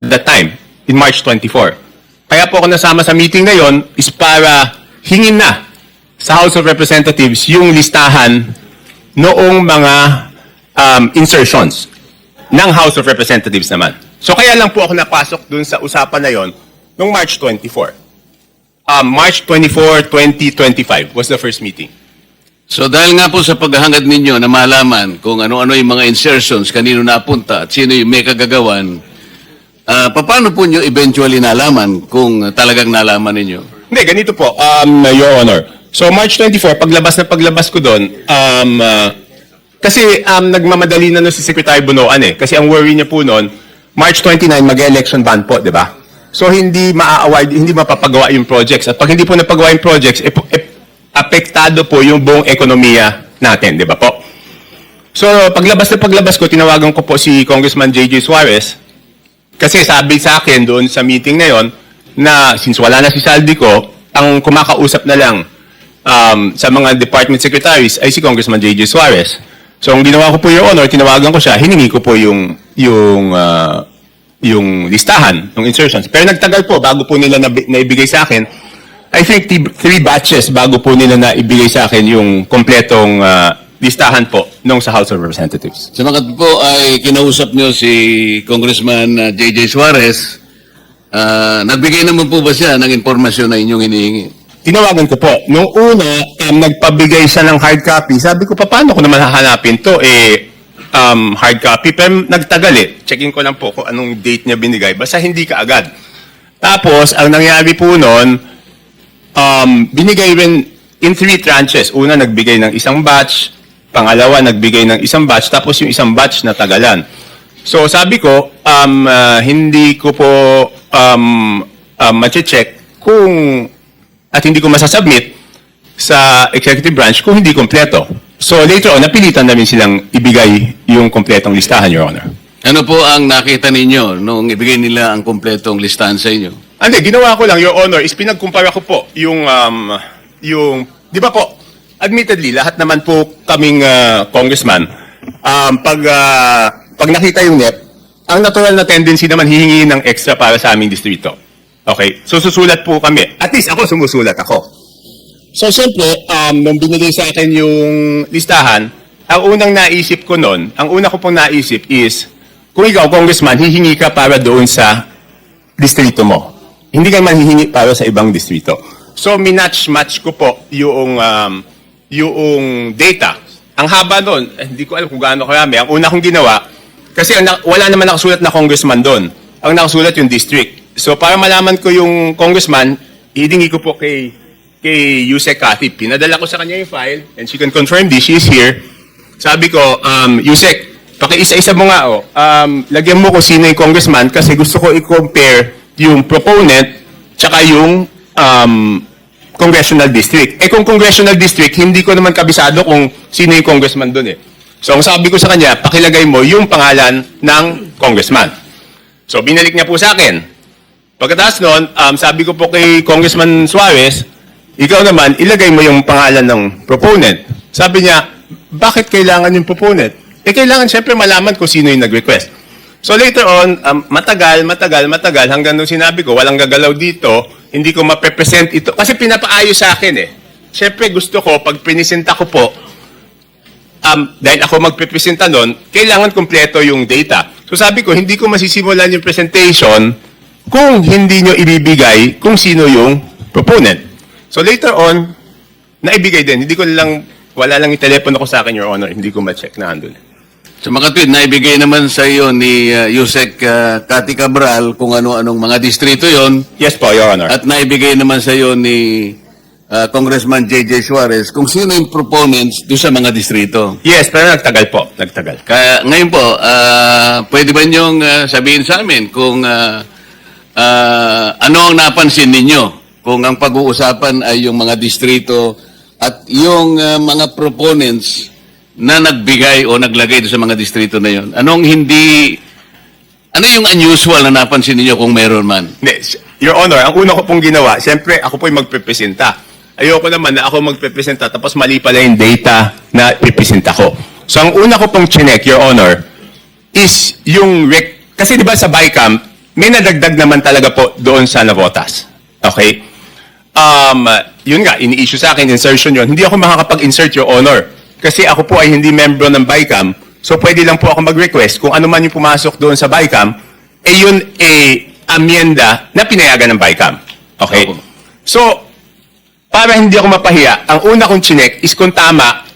that time, in March 24. Kaya po ako nasama sa meeting na yon is para hingin na sa House of Representatives yung listahan noong mga insertions ng House of Representatives naman. So kaya lang po ako napasok dun sa usapan na yon noong March 24. March 24, 2025 was the first meeting. So dahil nga po sa paghahangad ninyo na malaman kung ano-ano yung mga insertions, kanino napunta at sino yung may kagagawan, paano po nyo eventually nalaman kung talagang nalaman ninyo? Hindi, ganito po, Your Honor. So March 24, paglabas ko doon, kasi nagmamadali na si Secretary Bunoan eh. Kasi ang worry niya po noon, March 29, mag-election ban po, di ba? So hindi maa-award, hindi mapapagawa yung projects. At pag hindi po napagawa yung projects, apektado po yung buong ekonomiya natin, di ba po? So paglabas ko, tinawagan ko po si Congressman J.J. Suarez kasi sabi sa akin doon sa meeting na yon na since wala na si Saldico, ang kumakausap na lang sa mga department secretaries ay si Congressman J.J. Suarez. So ang ginawa ko po, Your Honor, tinawagan ko siya, hiningi ko po yung listahan ng insertions. Pero nagtagal po bago po nila naibigay sa akin. I think 3 batches bago po nila naibigay sa akin yung kompletong listahan po nung sa House of Representatives. Sa mga po ay kinausap nyo si Congressman J.J. Suarez, nagbigay naman po ba siya ng impormasyon na inyong hinihingi? Tinawagan ko po. Nung una, nagpabigay siya ng hard copy. Sabi ko, paano ko naman hahanapin to? Hard copy. Pero nagtagal eh. Checking ko lang po kung anong date niya binigay. Basta hindi ka agad. Tapos, ang nangyari po noon, binigay rin in 3 tranches. Una, nagbigay ng isang batch. Pangalawa, nagbigay ng isang batch. Tapos yung isang batch na tagalan. So, sabi ko, hindi ko po ma-check kung at hindi ko masasubmit sa executive branch kung hindi kompleto. So, later on, napilitan namin silang ibigay yung kompletong listahan, Your Honor. Ano po ang nakita ninyo nung ibigay nila ang kompletong listahan sa inyo? Hindi, ginawa ko lang, Your Honor, is pinagkumpara ko po yung, di ba po, admittedly, lahat naman po kaming congressman, pag nakita yung NEP, ang natural na tendency naman hihingi ng extra para sa aming distrito. Okay? So, susulat po kami. At least ako, sumusulat ako. So, siyempre, nung binigay sa akin yung listahan, ang unang naisip ko noon, ang una ko pong naisip is, kung ikaw, congressman, hihingi ka para doon sa distrito mo. Hindi ka man hihingi para sa ibang distrito. So, minatch-match ko po yung data. Ang haba doon, hindi ko alam kung gaano karami. Ang una kong ginawa, kasi wala naman nakasulat na congressman doon. Ang nakasulat yung district. So, para malaman ko yung congressman, hihingi ko po kay Yusek Cathy. Pinadala ko sa kanya yung file, and she can confirm this. She is here. Sabi ko, Yusek, pakiisa-isa mo nga, lagyan mo ko sino yung congressman kasi gusto ko i-compare yung proponent tsaka yung congressional district. Kung congressional district, hindi ko naman kabisado kung sino yung congressman doon eh. So, ang sabi ko sa kanya, pakilagay mo yung pangalan ng congressman. So, binalik niya po sa akin. Pagkatapos noon, sabi ko po kay Congressman Suarez, ikaw naman, ilagay mo yung pangalan ng proponent. Sabi niya, bakit kailangan yung proponent? Kailangan siyempre malaman kung sino yung nag-request. So later on, matagal, hanggang nung sinabi ko, walang gagalaw dito, hindi ko mapepresent ito. Kasi pinapaayos sa akin eh. Siyempre gusto ko, pag pinisenta ko po, dahil ako magpipresenta nun, kailangan kompleto yung data. So sabi ko, hindi ko masisimulan yung presentation kung hindi nyo ibibigay kung sino yung proponent. So later on, naibigay din. Hindi ko lang, wala lang yung telepono ko sa akin, Your Honor. Hindi ko ma-check na andun. So makatwid, naibigay naman sa iyo ni Yusek Cathy Cabral kung ano-anong mga distrito yon. Yes po, Your Honor. At naibigay naman sa iyo ni Congressman J.J. Suarez kung sino yung proponents doon sa mga distrito. Yes, pero nagtagal po. Nagtagal. Kaya ngayon po, pwede ba niyong sabihin sa amin kung ano ang napansin ninyo? Kung ang pag-uusapan ay yung mga distrito at yung mga proponents na nagbigay o naglagay doon sa mga distrito na yon. Ano yung unusual na napansin ninyo kung meron man? Your Honor, ang una ko pong ginawa, siyempre ako po'y magpepresenta. Ayoko naman na ako magpepresenta tapos mali pala yung data na ipresenta ko. So ang una ko pong chinek, Your Honor, is yung kasi di ba sa BICAM, may nadagdag naman talaga po doon sa Navotas. Okay? Yun nga, ini-issue sa akin, insertion yun. Hindi ako makakapag-insert, Your Honor. Kasi ako po ay hindi membro ng BICAM. So, pwede lang po ako mag-request kung ano man yung pumasok doon sa BICAM, yun amyenda na pinayagan ng BICAM. Okay? Opo. So, para hindi ako mapahiya, ang una kong chinek is kung tama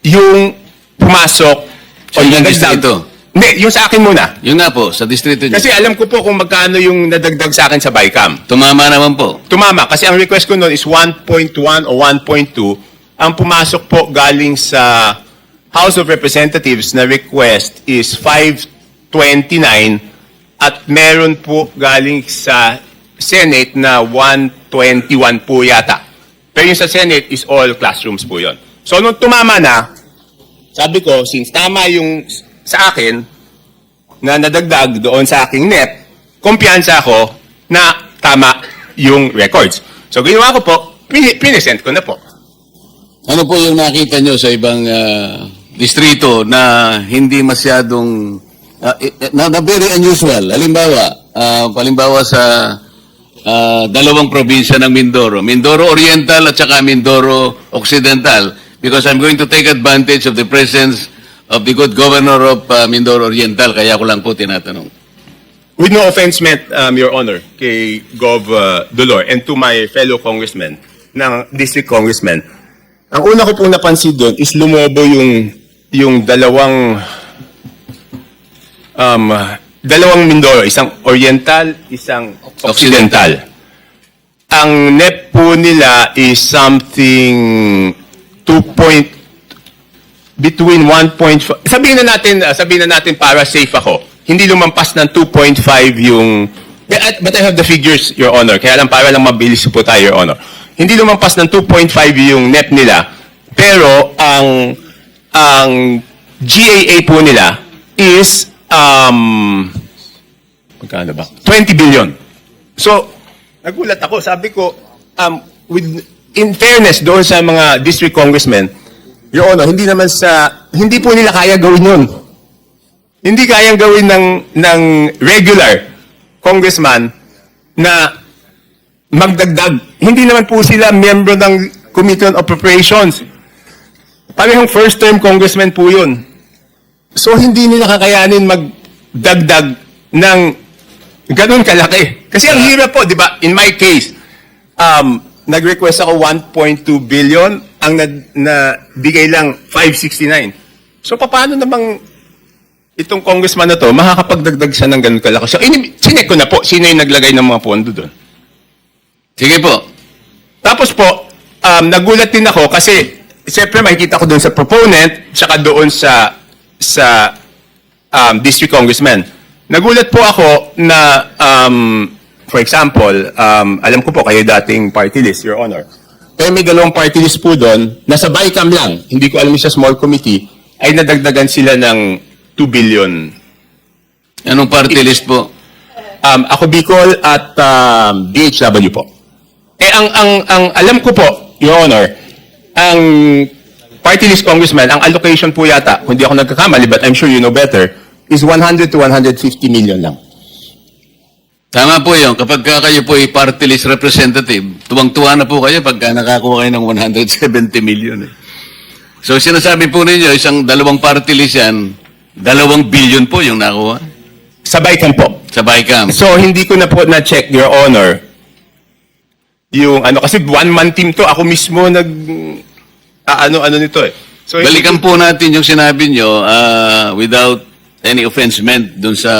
yung pumasok o Sa ilang nadagdag. distrito? Hindi, yung sa akin muna. Yun nga po, sa distrito niyo. Kasi alam ko po kung magkano yung nadagdag sa akin sa BICAM. Tumama naman po. Tumama, kasi ang request ko noon is 1.1 o 1.2. Ang pumasok po galing sa House of Representatives na request is 529 at meron po galing sa Senate na 121 po yata. Pero yung sa Senate is all classrooms po yon. So nung tumama na, sabi ko, since tama yung sa akin na nadagdag doon sa aking net, kumpiyansa ako na tama yung records. So ginawa ko po, pinesent ko na po. Ano po yung nakita nyo sa ibang distrito na hindi masyadong, na very unusual? Halimbawa sa dalawang probinsya ng Mindoro. Mindoro Oriental at saka Mindoro Occidental. Because I'm going to take advantage of the presence of the good governor of Mindoro Oriental. Kaya ko lang po tinatanong. With no offense meant, Your Honor, kay Gov. Dolor and to my fellow congressmen, ng district congressmen, ang una ko pong napansin doon is lumobo yung dalawang Mindoro, isang Oriental, isang Occidental. Ang net po nila is something between 1.5, sabihin na natin para safe ako, hindi lumampas ng 2.5 yung, but I have the figures, Your Honor, kaya lang para lang mabilis po tayo, Your Honor. Hindi lumampas ng 2.5 yung net nila, pero ang GAA po nila is, magkano ba? 20 billion. So, nagulat ako, sabi ko, in fairness doon sa mga district congressmen, Your Honor, hindi po nila kaya gawin yun. Hindi kayang gawin ng regular congressman na magdagdag. Hindi naman po sila miyembro ng Committee on Appropriations. Parehong first-term congressman po yun. So, hindi nila kakayanin magdagdag ng ganun kalaki. Kasi ang hirap po, di ba? In my case, nag-request ako 1.2 billion, ang nabigay lang 569. So, paano namang itong congressman na to, makakapagdagdag siya ng ganun kalaki? So, sinek ko na po, sino yung naglagay ng mga pondo doon. Sige po. Tapos po, nagulat din ako kasi, siyempre makikita ko doon sa proponent, saka doon sa district congressman. Nagulat po ako na, for example, alam ko po kayo dating party list, Your Honor. Pero may dalawang party list po doon, nasa BICAM lang, hindi ko alam sa small committee, ay nadagdagan sila ng 2 billion. Anong party list po? Ako Bicol at DHW po. Ang alam ko po, Your Honor, ang party list congressman, ang allocation po yata, kung hindi ako nagkakamali, but I'm sure you know better, is 100 to 150 million lang. Tama po yun. Kapag kayo po ay party list representative, tuwang-tuwa na po kayo pagka nakakuha kayo ng 170 million. So, sinasabi po ninyo, dalawang party list yan, 2 billion po yung nakuha Sa BICAM po. sa BICAM. So, hindi ko na po na-check, Your Honor, yung kasi one-man team to, ako mismo ano nito eh. So, Balikan po natin yung sinabi nyo without any offense meant dun sa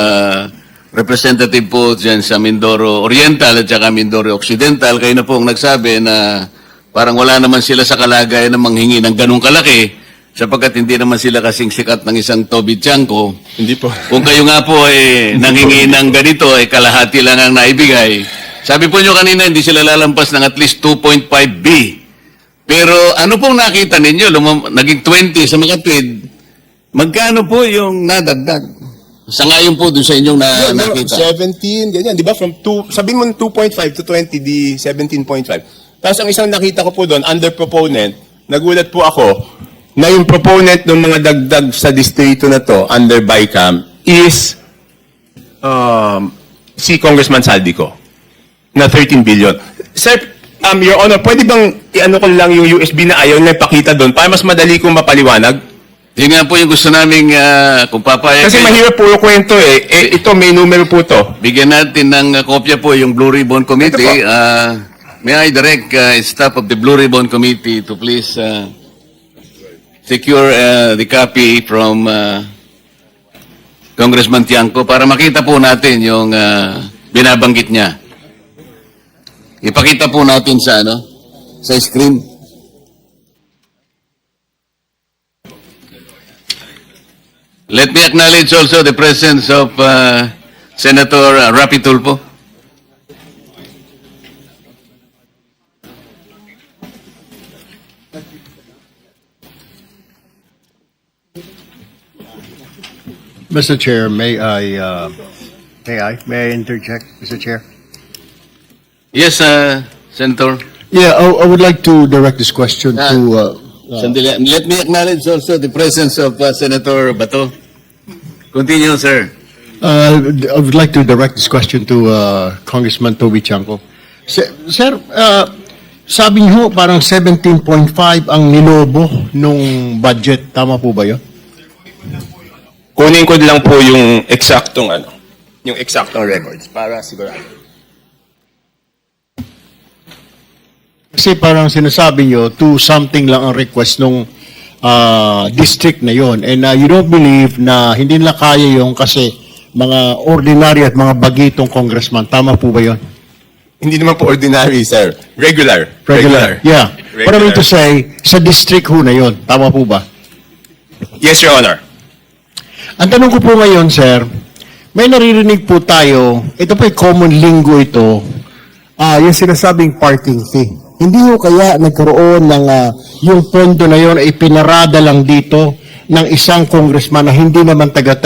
representative po dyan sa Mindoro Oriental at saka Mindoro Occidental. Kayo na po ang nagsabi na parang wala naman sila sa kalagayan na manghingi ng ganung kalaki sapagkat hindi naman sila kasing sikat ng isang Toby Tiangco. Hindi po. Kung kayo nga po ay nanghingi ng ganito, ay kalahati lang ang naibigay. Sabi po nyo kanina, hindi sila lalampas ng at least 2.5B. Pero ano pong nakita ninyo? Naging 20 sa mga tweet. Magkano po yung nadagdag? Sa ngayon po dun sa inyong nakita. 17, ganyan, di ba? From 2, sabihin mo 2.5 to 20, di 17.5. Tapos ang isang nakita ko po doon, under proponent, nagulat po ako na yung proponent ng mga dagdag sa distrito na to, under BICAM, is si Congressman Saldico na 13 billion. Sir, Your Honor, pwede bang i-ano ko lang yung USB na ayaw nila ipakita doon para mas madali kong mapaliwanag? Yun nga po yung gusto naming kung papayag Kasi kayo, mahirap po yung kwento eh. Ito, may numero po to. bigyan natin ng kopya po yung Blue Ribbon Committee. Ito May I direct staff of the Blue Ribbon Committee to please secure the copy from Congressman Tiangco para makita po natin yung binabanggit niya. Ipakita po natin sa sa screen. Let me acknowledge also the presence of Senator Rapi Tulfo. Mr. Chair, may I interject, Mr. Chair? Yes, Senator. Yeah, I would like to direct this question to, Sandali. Let me acknowledge also the presence of Senator Bato. Continue, sir. I would like to direct this question to Congressman Toby Chanco. Sir, sabi niyo parang 17.5 ang nilobo nung budget. Tama po ba yun? Kunin ko lang po yung eksaktong records para sigurado. Kasi parang sinasabi niyo, 2 something lang ang request nung district na yon. And you don't believe na hindi nila kaya yung kasi mga ordinary at mga bagitong congressman. Tama po ba yon? Hindi naman po ordinary, sir. Regular. Yeah. What I mean to say, sa district ho na yon. Tama po ba? Yes, Your Honor. Ang tanong ko po ngayon, sir, may naririnig po tayo, ito po common lingo ito, yung sinasabing parking fee. Hindi ho kaya nagkaroon ng yung pondo na yon ay pinarada lang dito ng isang congressman na hindi naman taga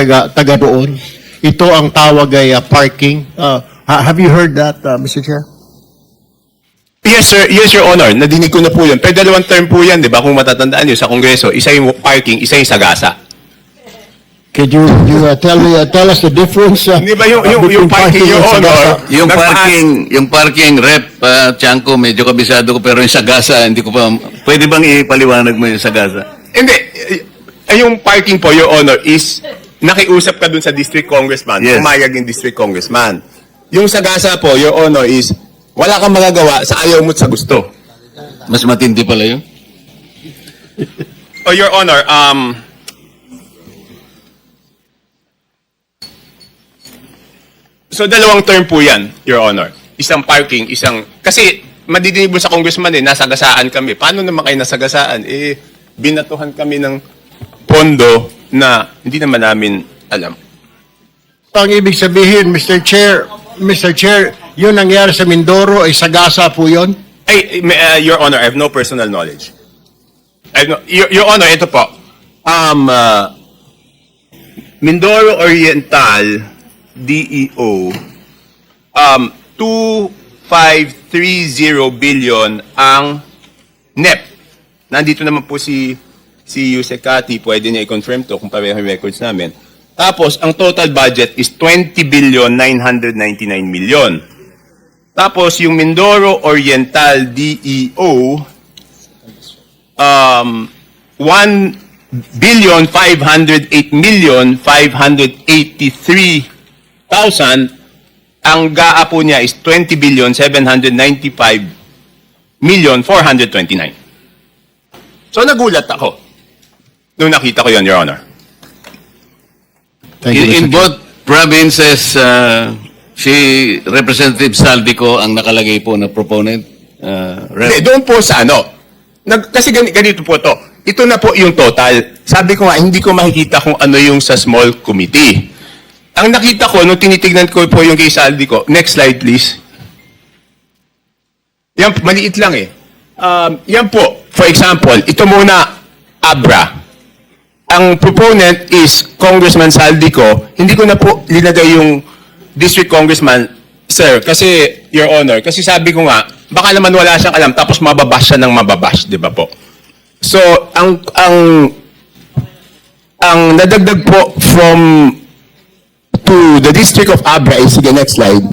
doon. Ito ang tawag ay parking. Have you heard that, Mr. Chair? Yes, sir. Yes, Your Honor. Nadinig ko na po yun. Pero dalawang term po yan, di ba? Kung matatandaan nyo sa Kongreso, isa yung parking, isa yung sagasa. Could you tell us the difference? Hindi ba yung between parking, Your and Honor? sagasa? Yung parking rep, Tiangco, medyo kabisado ko, pero yung sagasa, hindi ko pa, pwede bang ipaliwanag mo yung sagasa? Hindi. Yung parking po, Your Honor, is nakiusap ka dun sa district congressman. Yes. Pumayag yung district congressman. Yung sagasa po, Your Honor, is wala kang magagawa sa ayaw mo't sa gusto. Mas matindi pala yun. Oh, Your Honor, so dalawang term po yan, Your Honor. Isang parking, kasi madidinig mo sa congressman nasagasaan kami. Paano naman kayo nasagasaan? Binatuhan kami ng pondo na hindi naman namin alam. Ang ibig sabihin, Mr. Chair, yun nangyari sa Mindoro ay sagasa po yun? Your Honor, I have no personal knowledge. Your Honor, ito po. Mindoro Oriental, DEO, 2530 billion ang NEP. Nandito naman po si Yusek Kati, pwede niya i-confirm to kung pareho yung records namin. Tapos, ang total budget is 20 billion 999 million. Tapos, yung Mindoro Oriental DEO, 1 billion 508 million 583,000. Ang GAA po niya is 20 billion 795 million 429. So, nagulat ako nung nakita ko yon, Your Honor. Thank you, In Mr. Chair. both provinces, si Representative Saldico ang nakalagay po na proponent. Hindi, doon po sa kasi ganito po to. Ito na po yung total. Sabi ko nga, hindi ko makikita kung ano yung sa small committee. Ang nakita ko, nung tinitignan ko po yung kay Saldico, next slide please. Yan, maliit lang eh. Yan po, for example, ito muna, Abra. Ang proponent is Congressman Saldico. Hindi ko na po linagay yung district congressman, sir, kasi, Your Honor, kasi sabi ko nga, baka naman wala siyang alam, tapos mababash siya ng mababash, di ba po? So, ang nadagdag po from to the district of Abra, sige, next slide.